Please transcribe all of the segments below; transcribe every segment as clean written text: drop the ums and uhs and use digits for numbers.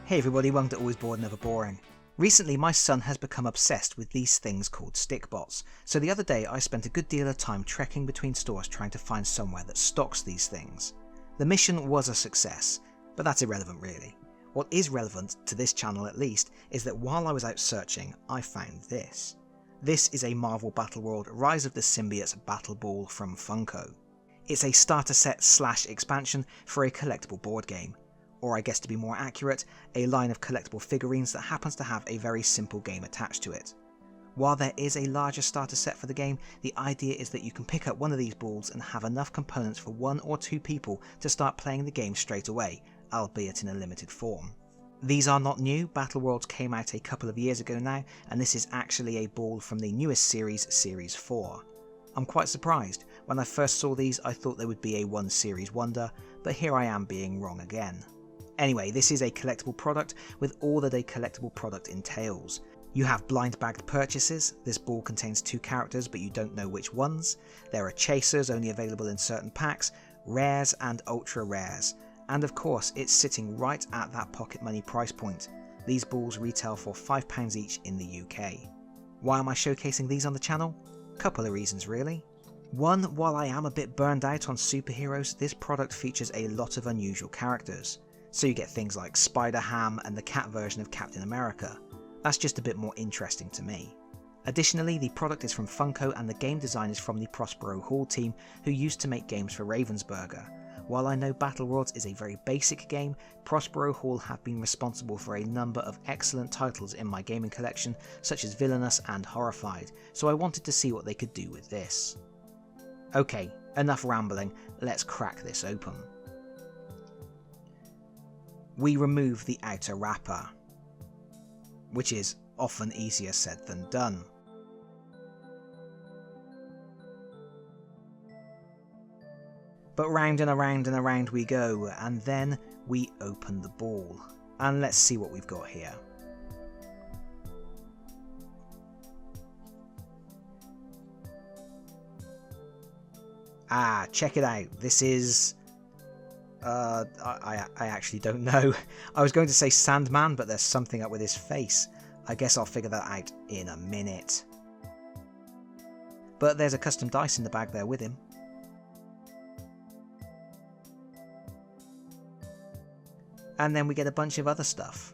Hey everybody, welcome to Always Bored Never Boring. Recently my son has become obsessed with these things called stickbots, so the other day I spent a good deal of time trekking between stores trying to find somewhere that stocks these things. The mission was a success, but that's irrelevant really. What is relevant, to this channel at least, is that while I was out searching, I found this. This is a Marvel Battleworld Rise of the Symbiotes Battle Ball from Funko. It's a starter set / expansion for a collectible board game. Or I guess to be more accurate, a line of collectible figurines that happens to have a very simple game attached to it. While there is a larger starter set for the game, the idea is that you can pick up one of these balls and have enough components for 1 or 2 people to start playing the game straight away, albeit in a limited form. These are not new, Battleworlds came out a couple of years ago now, and this is actually a ball from the newest series, Series 4. I'm quite surprised. When I first saw these I thought they would be a one series wonder, but here I am being wrong again. Anyway, this is a collectible product with all that a collectible product entails. You have blind bagged purchases, this ball contains 2 characters but you don't know which ones. There are chasers only available in certain packs, rares and ultra rares. And of course it's sitting right at that pocket money price point. These balls retail for £5 each in the UK. Why am I showcasing these on the channel? Couple of reasons really. One, while I am a bit burned out on superheroes, this product features a lot of unusual characters. So you get things like Spider-Ham and the cat version of Captain America. That's just a bit more interesting to me. Additionally, the product is from Funko and the game design is from the Prospero Hall team who used to make games for Ravensburger. While I know Battleworlds is a very basic game, Prospero Hall have been responsible for a number of excellent titles in my gaming collection such as Villainous and Horrified, so I wanted to see what they could do with this. Okay, enough rambling, let's crack this open. We remove the outer wrapper, which is often easier said than done. But round and around and around we go, and then we open the ball. And let's see what we've got here. Ah, check it out. This is... I actually don't know. I was going to say Sandman, but there's something up with his face. I guess I'll figure that out in a minute. But there's a custom dice in the bag there with him. And then we get a bunch of other stuff.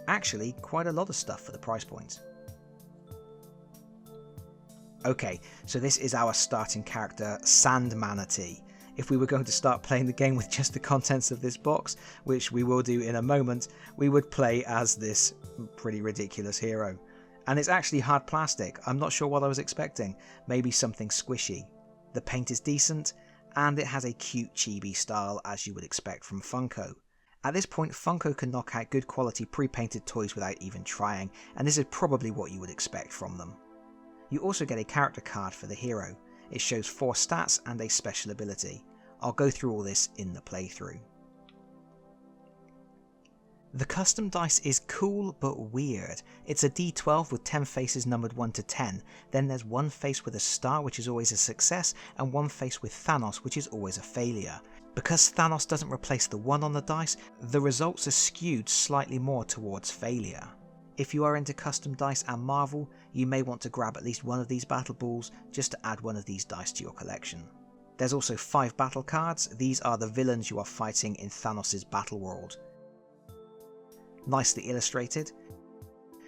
Actually, quite a lot of stuff for the price point. Okay, so this is our starting character, Sandmanatee. If we were going to start playing the game with just the contents of this box, which we will do in a moment, we would play as this pretty ridiculous hero. And it's actually hard plastic. I'm not sure what I was expecting. Maybe something squishy. The paint is decent, and it has a cute chibi style as you would expect from Funko. At this point, Funko can knock out good quality pre-painted toys without even trying, and this is probably what you would expect from them. You also get a character card for the hero. It shows 4 stats and a special ability. I'll go through all this in the playthrough. The custom dice is cool but weird. It's a D12 with 10 faces numbered 1 to 10, then there's 1 face with a star which is always a success and 1 face with Thanos which is always a failure. Because Thanos doesn't replace the 1 on the dice, the results are skewed slightly more towards failure. If you are into custom dice and Marvel, you may want to grab at least one of these battle balls just to add one of these dice to your collection. There's also 5 battle cards. These are the villains you are fighting in Thanos' Battleworld. Nicely illustrated.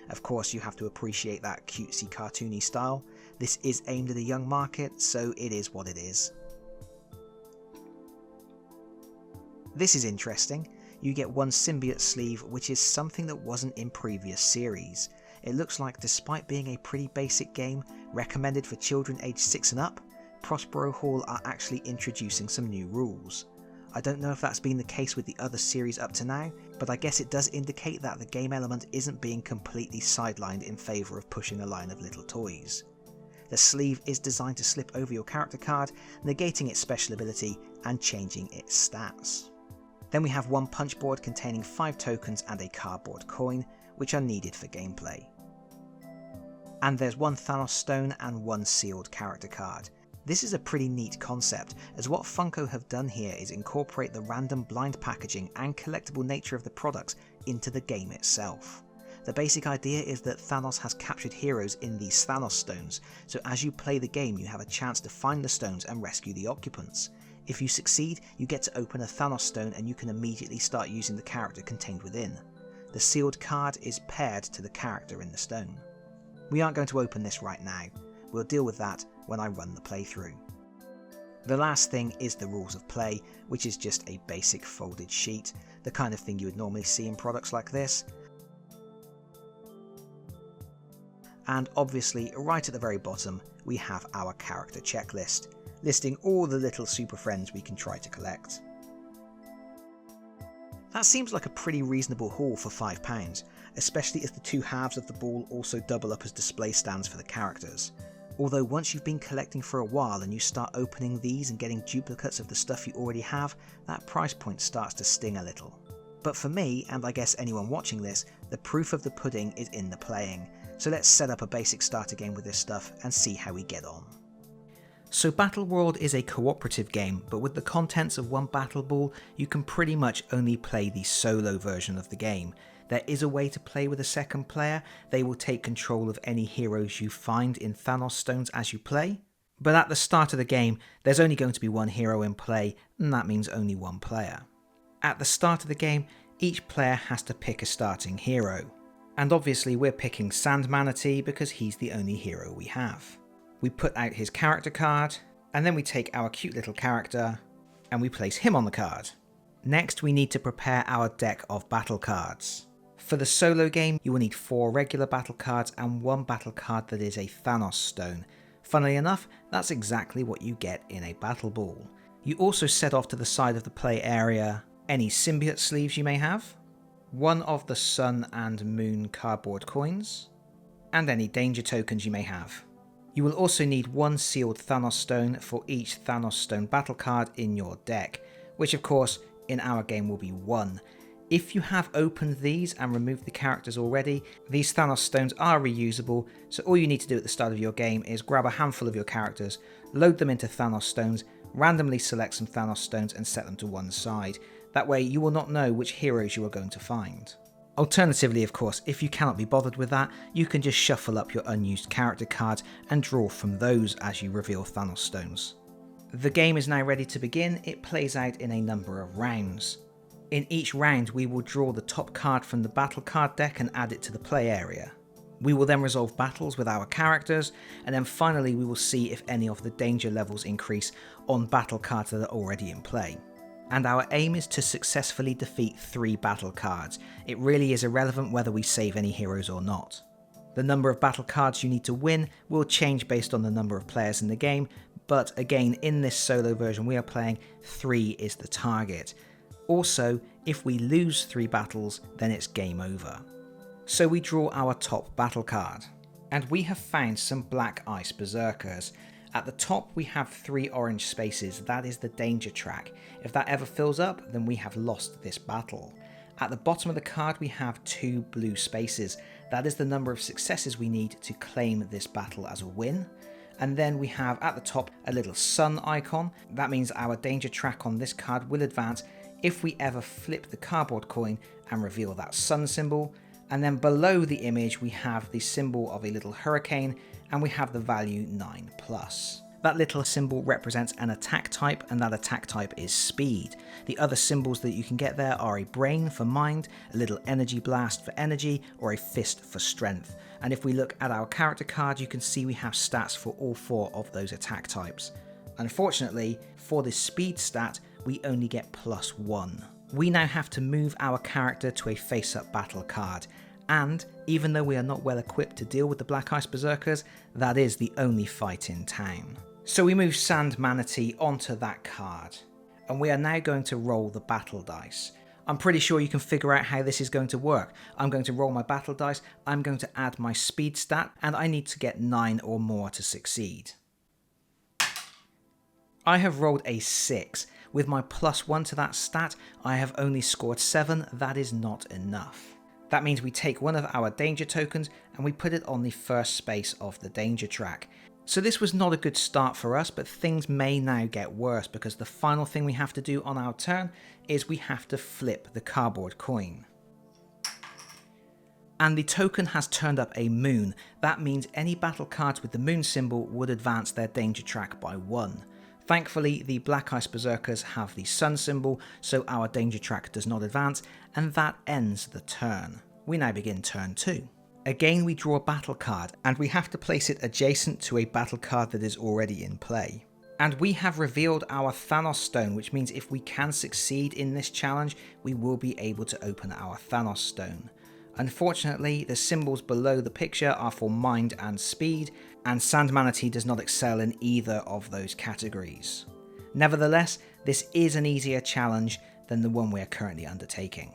Of course you have to appreciate that cutesy cartoony style. This is aimed at a young market, so it is what it is. This is interesting. You get 1 symbiote sleeve, which is something that wasn't in previous series. It looks like despite being a pretty basic game, recommended for children aged 6 and up, Prospero Hall are actually introducing some new rules. I don't know if that's been the case with the other series up to now, but I guess it does indicate that the game element isn't being completely sidelined in favour of pushing a line of little toys. The sleeve is designed to slip over your character card, negating its special ability and changing its stats. Then we have 1 punch board containing 5 tokens and a cardboard coin, which are needed for gameplay. And there's 1 Thanostone and 1 sealed character card. This is a pretty neat concept, as what Funko have done here is incorporate the random blind packaging and collectible nature of the products into the game itself. The basic idea is that Thanos has captured heroes in these Thanostone, so as you play the game you have a chance to find the stones and rescue the occupants. If you succeed, you get to open a Thanostone and you can immediately start using the character contained within. The sealed card is paired to the character in the stone. We aren't going to open this right now, we'll deal with that when I run the playthrough. The last thing is the rules of play, which is just a basic folded sheet, the kind of thing you would normally see in products like this. And obviously, right at the very bottom, we have our character checklist, listing all the little super friends we can try to collect. That seems like a pretty reasonable haul for £5, especially if the two halves of the ball also double up as display stands for the characters. Although once you've been collecting for a while and you start opening these and getting duplicates of the stuff you already have, that price point starts to sting a little. But for me, and I guess anyone watching this, the proof of the pudding is in the playing. So let's set up a basic starter game with this stuff and see how we get on. So Battleworld is a cooperative game, but with the contents of one battle ball, you can pretty much only play the solo version of the game. There is a way to play with a second player. They will take control of any heroes you find in Thanostone as you play. But at the start of the game, there's only going to be one hero in play, and that means only one player. At the start of the game, each player has to pick a starting hero. And obviously we're picking Sand Manatee because he's the only hero we have. We put out his character card, and then we take our cute little character, and we place him on the card. Next we need to prepare our deck of battle cards. For the solo game, you will need 4 regular battle cards and 1 battle card that is a Thanostone. Funnily enough, that's exactly what you get in a battle ball. You also set off to the side of the play area any symbiote sleeves you may have, 1 of the Sun and Moon cardboard coins, and any danger tokens you may have. You will also need 1 sealed Thanostone for each Thanostone battle card in your deck, which of course in our game will be 1. If you have opened these and removed the characters already, these Thanostones are reusable, so all you need to do at the start of your game is grab a handful of your characters, load them into Thanostones, randomly select some Thanostones and set them to one side. That way you will not know which heroes you are going to find. Alternatively, of course, if you cannot be bothered with that, you can just shuffle up your unused character cards and draw from those as you reveal Thanostones. The game is now ready to begin. It plays out in a number of rounds. In each round we will draw the top card from the battle card deck and add it to the play area. We will then resolve battles with our characters, and then finally we will see if any of the danger levels increase on battle cards that are already in play. And our aim is to successfully defeat 3 battle cards. It really is irrelevant whether we save any heroes or not. The number of battle cards you need to win will change based on the number of players in the game, but again in this solo version we are playing 3 is the target. Also, if we lose 3 battles, then it's game over. So we draw our top battle card, and we have found some Black Ice Berserkers. At the top we have 3 orange spaces, that is the danger track. If that ever fills up, then we have lost this battle. At the bottom of the card we have 2 blue spaces, that is the number of successes we need to claim this battle as a win. And then we have at the top a little sun icon, that means our danger track on this card will advance if we ever flip the cardboard coin and reveal that sun symbol. And then below the image we have the symbol of a little hurricane, and we have the value 9+. That little symbol represents an attack type, and that attack type is speed. The other symbols that you can get there are a brain for mind, a little energy blast for energy, or a fist for strength. And if we look at our character card, you can see we have stats for all 4 of those attack types. Unfortunately, for this speed stat, we only get +1. We now have to move our character to a face-up battle card, and even though we are not well equipped to deal with the Black Ice Berserkers, that is the only fight in town. So we move Sand Manatee onto that card, and we are now going to roll the battle dice. I'm pretty sure you can figure out how this is going to work. I'm going to roll my battle dice, I'm going to add my speed stat, and I need to get 9 or more to succeed. I have rolled a 6. With my +1 to that stat, I have only scored 7. That is not enough. That means we take one of our danger tokens and we put it on the first space of the danger track. So this was not a good start for us, but things may now get worse because the final thing we have to do on our turn is we have to flip the cardboard coin. And the token has turned up a moon. That means any battle cards with the moon symbol would advance their danger track by 1. Thankfully, the Black Ice Berserkers have the sun symbol, so our danger track does not advance, and that ends the turn. We now begin turn 2. Again, we draw a battle card, and we have to place it adjacent to a battle card that is already in play. And we have revealed our Thanostone, which means if we can succeed in this challenge, we will be able to open our Thanostone. Unfortunately, the symbols below the picture are for mind and speed, and Sand Manatee does not excel in either of those categories. Nevertheless, this is an easier challenge than the one we are currently undertaking.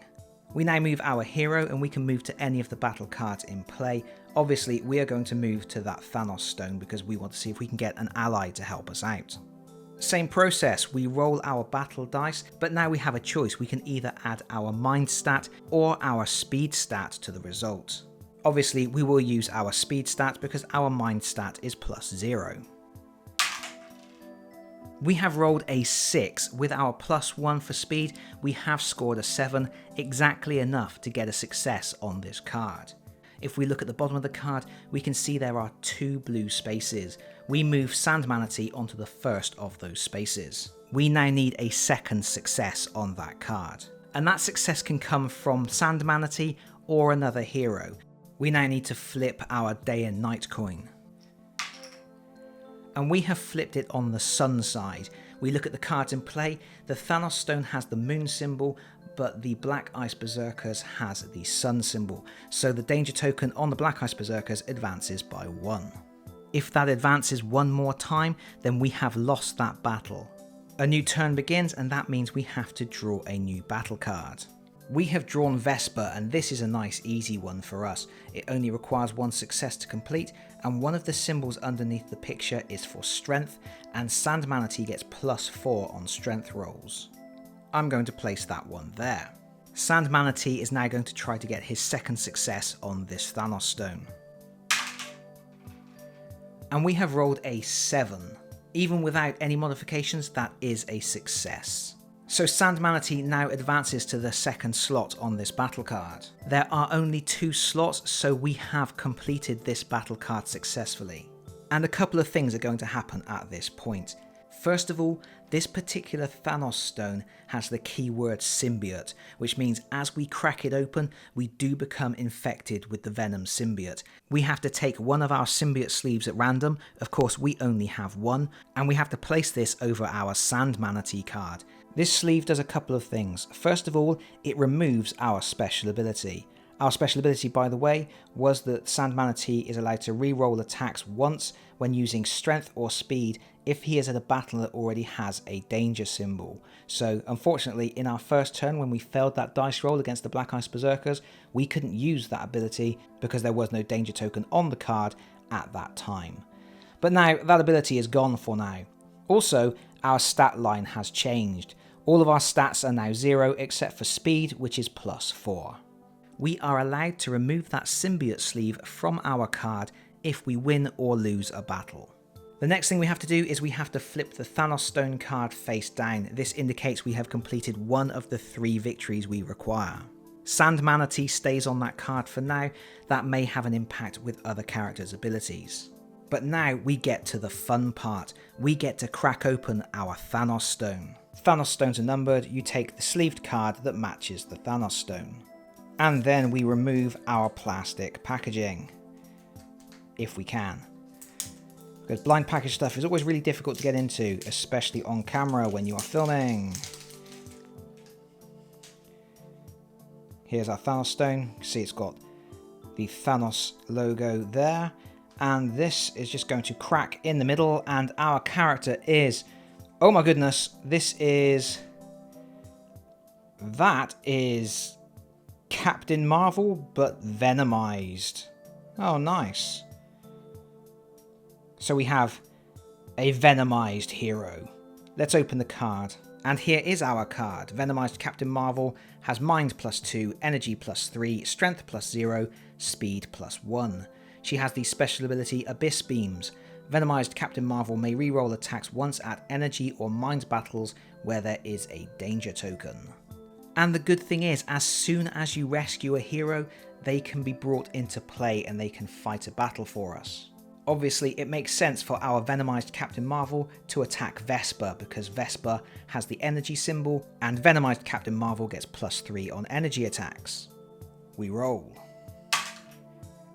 We now move our hero and we can move to any of the battle cards in play. Obviously, we are going to move to that Thanostone because we want to see if we can get an ally to help us out. Same process, we roll our battle dice, but now we have a choice. We can either add our mind stat or our speed stat to the result. Obviously, we will use our speed stat because our mind stat is +0. We have rolled a 6. With our +1 for speed, we have scored a 7, exactly enough to get a success on this card. If we look at the bottom of the card, we can see there are 2 blue spaces. We move Sand Manatee onto the first of those spaces. We now need a second success on that card. And that success can come from Sand Manatee or another hero. We now need to flip our day and night coin. And we have flipped it on the sun side. We look at the cards in play. The Thanostone has the moon symbol, but the Black Ice Berserkers has the sun symbol. So the danger token on the Black Ice Berserkers advances by 1. If that advances one more time, then we have lost that battle. A new turn begins, and that means we have to draw a new battle card. We have drawn Vesper, and this is a nice easy one for us. It only requires 1 success to complete, and one of the symbols underneath the picture is for strength, and Sand Manatee gets +4 on strength rolls. I'm going to place that one there. Sand Manatee is now going to try to get his second success on this Thanostone. And we have rolled a 7. Even without any modifications, that is a success. So Sand Manatee now advances to the second slot on this battle card. There are only 2 slots, so we have completed this battle card successfully. And a couple of things are going to happen at this point. First of all, this particular Thanostone has the keyword symbiote, which means as we crack it open, we do become infected with the venom symbiote. We have to take one of our symbiote sleeves at random, of course we only have one, and we have to place this over our Sand Manatee card. This sleeve does a couple of things. First of all, it removes our special ability. Our special ability, by the way, was that Sand Manatee is allowed to re-roll attacks once when using strength or speed if he is at a battle that already has a danger symbol. So unfortunately, in our first turn when we failed that dice roll against the Black Ice Berserkers, we couldn't use that ability because there was no danger token on the card at that time. But now that ability is gone for now. Also, our stat line has changed. All of our stats are now 0 except for speed, which is +4. We are allowed to remove that symbiote sleeve from our card if we win or lose a battle. The next thing we have to do is we have to flip the Thanostone card face down. This indicates we have completed one of the 3 victories we require. Sand Manatee stays on that card for now. That may have an impact with other characters' abilities. But now we get to the fun part. We get to crack open our Thanostone. Thanostones are numbered. You take the sleeved card that matches the Thanostone. And then we remove our plastic packaging, if we can. Because blind package stuff is always really difficult to get into, especially on camera when you are filming. Here's our Thanostone. You can see it's got the Thanos logo there. And this is just going to crack in the middle, and our character is... oh my goodness, that is Captain Marvel, but venomized. Oh, nice. So we have a venomized hero. Let's open the card. And here is our card. Venomized Captain Marvel has mind +2, energy +3, strength +0, speed +1. She has the special ability Abyss Beams. Venomized Captain Marvel may reroll attacks once at energy or mind battles where there is a danger token. And the good thing is, as soon as you rescue a hero, they can be brought into play and they can fight a battle for us. Obviously, it makes sense for our Venomized Captain Marvel to attack Vesper because Vesper has the energy symbol and Venomized Captain Marvel gets +3 on energy attacks. We roll.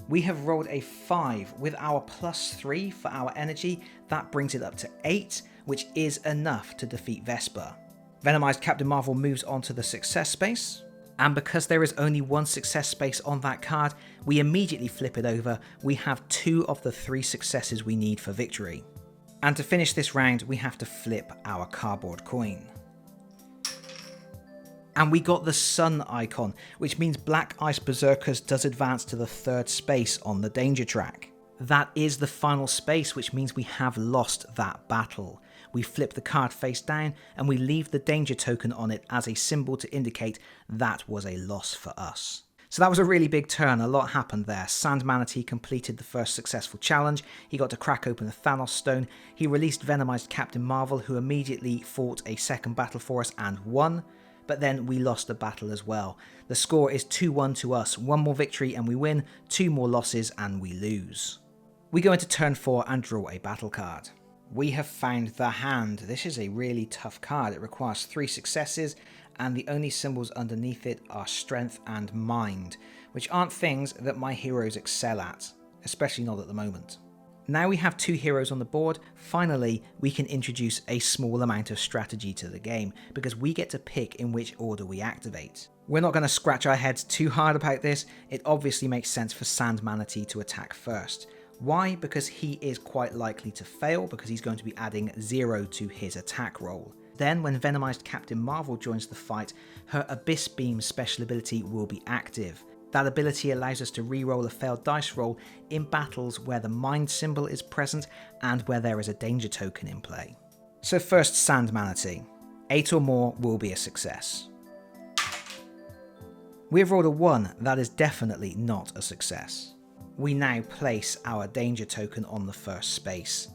We have rolled a 5 with our +3 for our energy. That brings it up to 8, which is enough to defeat Vesper. Venomized Captain Marvel moves on to the success space. And because there is only one success space on that card, we immediately flip it over. We have 2 of the 3 successes we need for victory. And to finish this round, we have to flip our cardboard coin. And we got the sun icon, which means Black Ice Berserkers does advance to the 3rd space on the danger track. That is the final space, which means we have lost that battle. We flip the card face down and we leave the danger token on it as a symbol to indicate that was a loss for us. So that was a really big turn, a lot happened there. Sand Manatee completed the first successful challenge, he got to crack open the Thanostone, he released Venomized Captain Marvel who immediately fought a second battle for us and won, but then we lost the battle as well. The score is 2-1 to us, 1 more victory and we win, 2 more losses and we lose. We go into turn 4 and draw a battle card. We have found the Hand. This is a really tough card. It requires 3 successes and the only symbols underneath it are Strength and Mind, which aren't things that my heroes excel at, especially not at the moment. Now we have 2 heroes on the board, finally we can introduce a small amount of strategy to the game because we get to pick in which order we activate. We're not going to scratch our heads too hard about this. It obviously makes sense for Sand Manatee to attack first. Why? Because he is quite likely to fail because he's going to be adding 0 to his attack roll. Then when Venomized Captain Marvel joins the fight, her Abyss Beam special ability will be active. That ability allows us to reroll a failed dice roll in battles where the mind symbol is present and where there is a danger token in play. So first Sand Manatee. 8 or more will be a success. We have rolled a 1, that is definitely not a success. We now place our danger token on the 1st space.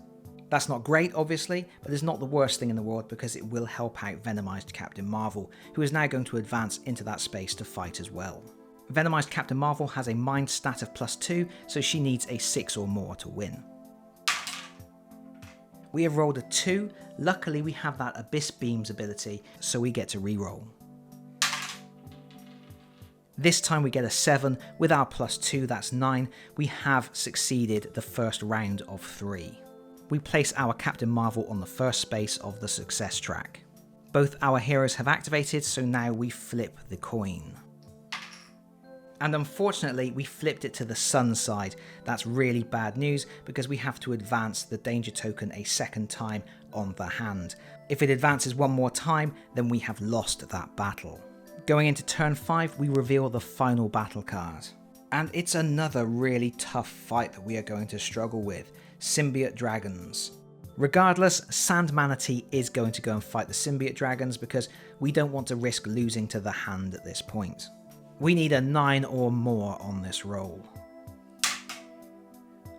That's not great obviously, but it's not the worst thing in the world because it will help out Venomized Captain Marvel, who is now going to advance into that space to fight as well. Venomized Captain Marvel has a mind stat of +2, so she needs a 6 or more to win. We have rolled a 2, luckily we have that Abyss Beams ability, so we get to reroll. This time we get a 7, with our +2 that's 9, we have succeeded the first round of 3. We place our Captain Marvel on the 1st space of the success track. Both our heroes have activated, so now we flip the coin. And unfortunately we flipped it to the sun side. That's really bad news because we have to advance the danger token a 2nd time on the Hand. If it advances 1 more time, then we have lost that battle. Going into turn 5, we reveal the final battle card. And it's another really tough fight that we are going to struggle with, Symbiote Dragons. Regardless, Sand Manatee is going to go and fight the Symbiote Dragons because we don't want to risk losing to the Hand at this point. We need a 9 or more on this roll.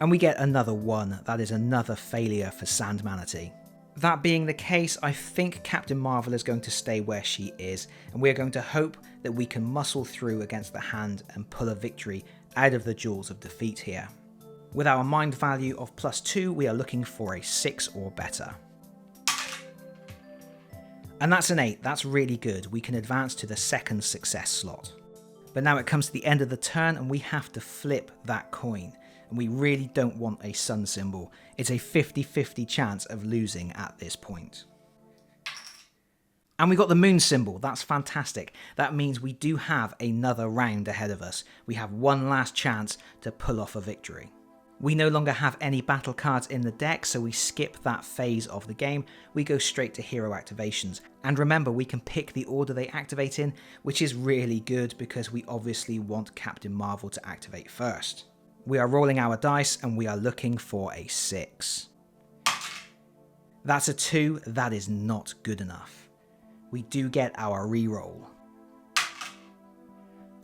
And we get another 1, that is another failure for Sand Manatee. That being the case, I think Captain Marvel is going to stay where she is, and we're going to hope that we can muscle through against the Hand and pull a victory out of the jaws of defeat here. With our mind value of +2, we are looking for a 6 or better. And that's an 8, that's really good. We can advance to the 2nd success slot. But now it comes to the end of the turn and we have to flip that coin. And we really don't want a sun symbol. It's a 50-50 chance of losing at this point. And we got the moon symbol, that's fantastic. That means we do have another round ahead of us. We have one last chance to pull off a victory. We no longer have any battle cards in the deck, so we skip that phase of the game. We go straight to hero activations. And remember, we can pick the order they activate in, which is really good because we obviously want Captain Marvel to activate first. We are rolling our dice and we are looking for a 6. That's a 2, that is not good enough. We do get our reroll.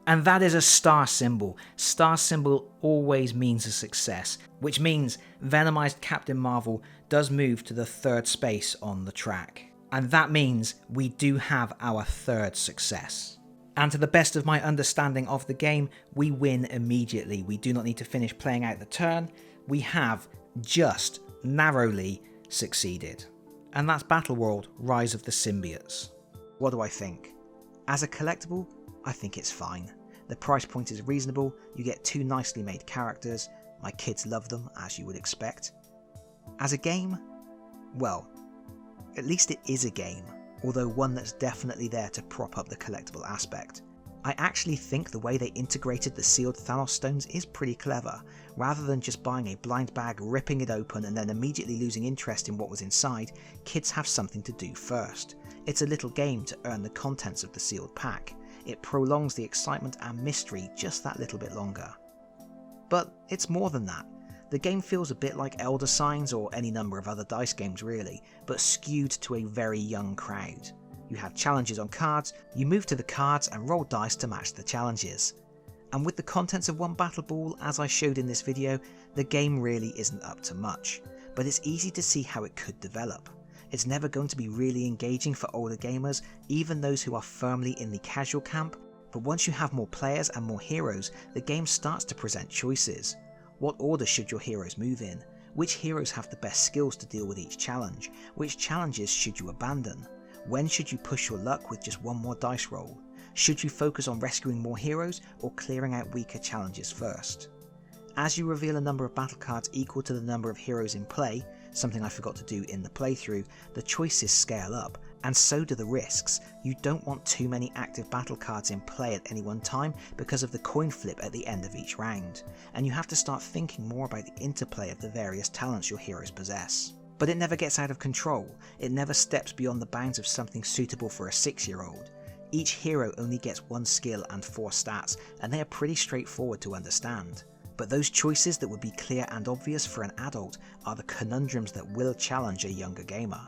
And that is a star symbol. Star symbol always means a success, which means Venomized Captain Marvel does move to the 3rd space on the track. And that means we do have our 3rd success. And to the best of my understanding of the game, we win immediately. We do not need to finish playing out the turn. We have just narrowly succeeded. And that's Battleworld Rise of the Symbiotes. What do I think? As a collectible, I think it's fine. The price point is reasonable, you get 2 nicely made characters, my kids love them as you would expect. As a game, well, at least it is a game, although one that's definitely there to prop up the collectible aspect. I actually think the way they integrated the sealed Thanostones is pretty clever. Rather than just buying a blind bag, ripping it open and then immediately losing interest in what was inside, kids have something to do first. It's a little game to earn the contents of the sealed pack. It prolongs the excitement and mystery just that little bit longer. But it's more than that. The game feels a bit like Elder Signs or any number of other dice games really, but skewed to a very young crowd. You have challenges on cards, you move to the cards and roll dice to match the challenges. And with the contents of one battle ball, as I showed in this video, the game really isn't up to much, but it's easy to see how it could develop. It's never going to be really engaging for older gamers, even those who are firmly in the casual camp, but once you have more players and more heroes, the game starts to present choices. What order should your heroes move in? Which heroes have the best skills to deal with each challenge? Which challenges should you abandon? When should you push your luck with just one more dice roll? Should you focus on rescuing more heroes or clearing out weaker challenges first? As you reveal a number of battle cards equal to the number of heroes in play, something I forgot to do in the playthrough, the choices scale up, and so do the risks. You don't want too many active battle cards in play at any one time because of the coin flip at the end of each round, and you have to start thinking more about the interplay of the various talents your heroes possess. But it never gets out of control, it never steps beyond the bounds of something suitable for a 6-year-old. Each hero only gets 1 skill and 4 stats, and they are pretty straightforward to understand. But those choices that would be clear and obvious for an adult are the conundrums that will challenge a younger gamer.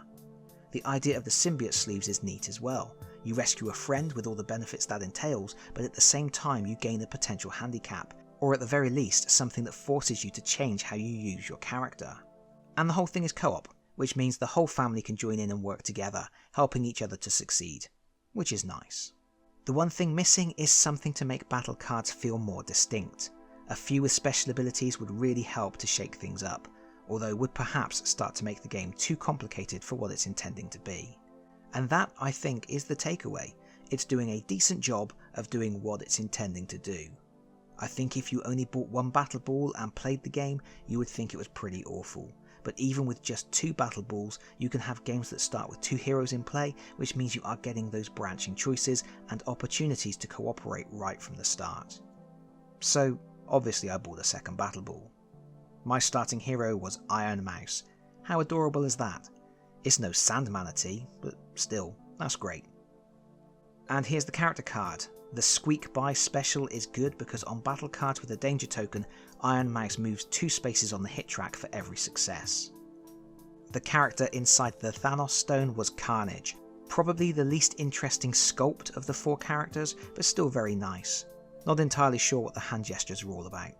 The idea of the symbiote sleeves is neat as well. You rescue a friend with all the benefits that entails, but at the same time you gain a potential handicap, or at the very least something that forces you to change how you use your character. And the whole thing is co-op, which means the whole family can join in and work together, helping each other to succeed, which is nice. The one thing missing is something to make battle cards feel more distinct. A few with special abilities would really help to shake things up, although would perhaps start to make the game too complicated for what it's intending to be. And that, I think, is the takeaway. It's doing a decent job of doing what it's intending to do. I think if you only bought 1 battle ball and played the game, you would think it was pretty awful. But even with just 2 battle balls, you can have games that start with 2 heroes in play, which means you are getting those branching choices and opportunities to cooperate right from the start. So, obviously I bought a 2nd battle ball. My starting hero was Iron Mouse. How adorable is that? It's no sand manatee, but still, that's great. And here's the character card. The Squeak By special is good because on battle cards with a danger token, Iron Mouse moves 2 spaces on the hit track for every success. The character inside the Thanostone was Carnage. Probably the least interesting sculpt of the 4 characters, but still very nice. Not entirely sure what the hand gestures are all about.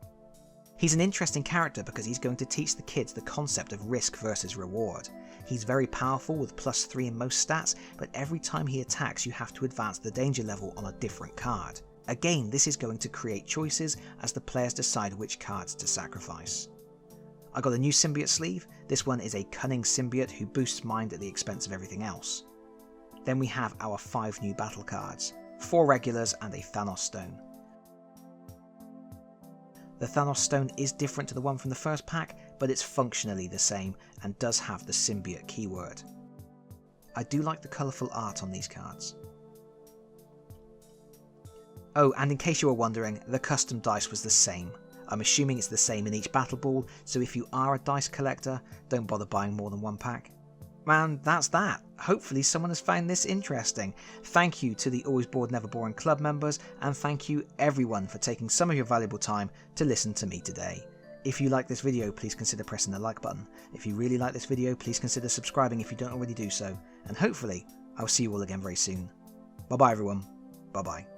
He's an interesting character because he's going to teach the kids the concept of risk versus reward. He's very powerful with +3 in most stats, but every time he attacks you have to advance the danger level on a different card. Again, this is going to create choices as the players decide which cards to sacrifice. I got a new symbiote sleeve. This one is a cunning symbiote who boosts mind at the expense of everything else. Then we have our 5 new battle cards, 4 regulars and a Thanostone. The Thanostone is different to the one from the first pack, but it's functionally the same and does have the symbiote keyword. I do like the colourful art on these cards. Oh, and in case you were wondering, the custom dice was the same. I'm assuming it's the same in each battle ball, so if you are a dice collector, don't bother buying more than 1 pack. And that's that. Hopefully someone has found this interesting. Thank you to the Always Bored Never Boring Club members, and thank you everyone for taking some of your valuable time to listen to me today. If you like this video, please consider pressing the like button. If you really like this video, please consider subscribing if you don't already do so, and hopefully I'll see you all again very soon. Bye bye everyone. Bye bye.